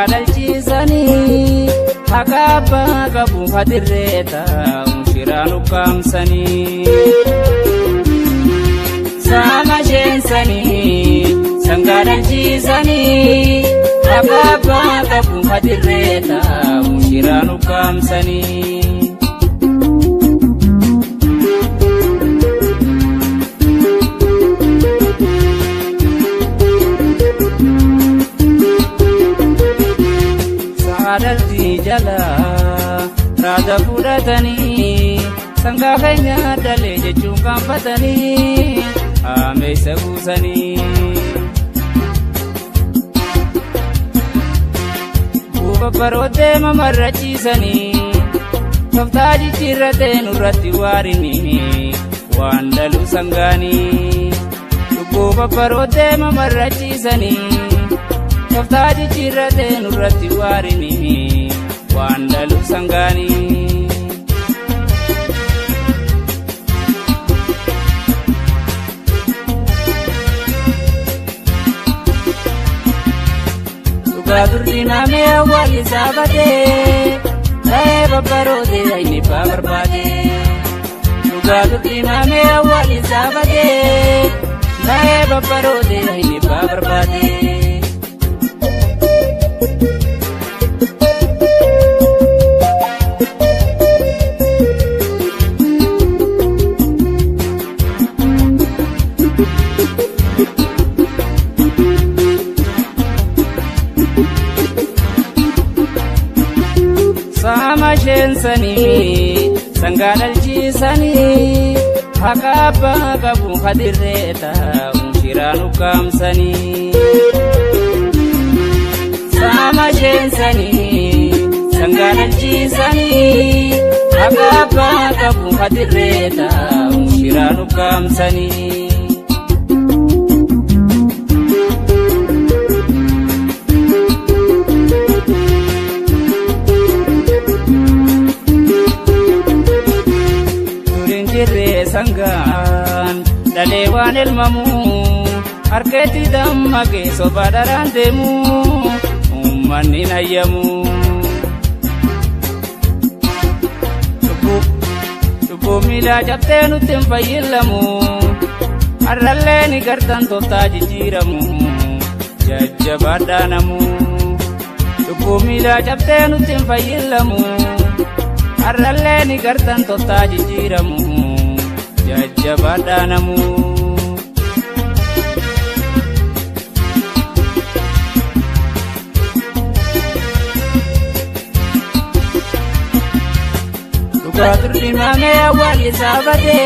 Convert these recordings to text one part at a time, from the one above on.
Sangadalchisani hakaba gabu hadireta shiranu kamsani sama jensani sangadalchisani hakaba gabu hadireta shiranu kamsani Adalti jala rada fudatani sanga kanya dale jechun kamfatani ame sabusani buba parote mamarachisani kaftaji chirate nurati warini wandalu sangani buba parote mamarachisani Kaftaji chirate nurati warini wandalu sangani Sukadurdina me wali sabate Nae babarode aini babarbade Sukadurdina me wali sabate Nae babarode aini babarbade Sama jensani sangadalchisani hakaba gabu hadireta shiranu kamsani Sama jensani sangadalchisani hakaba gabu hadireta shiranu kamsani Sangan dalewan ilmamu arketi dammage sobadaran demu ummanni nayyamu Tubu mila jabte nutin fayyilamu arralle ni gartan tota jijiramu jajjabadanamu Tubu mila jabte nutin fayyilamu arralle ni gartan tota jijiramu Jajjabadanamu Sukadurdina me wali sabate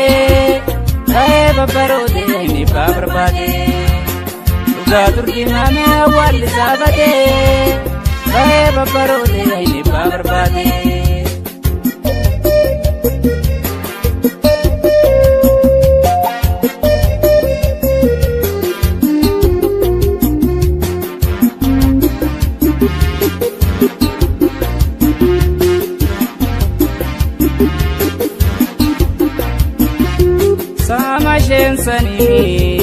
Nae babarode aini babarbade Sukadurdina me wali sabate Nae babarode aini babarbade Sama jensani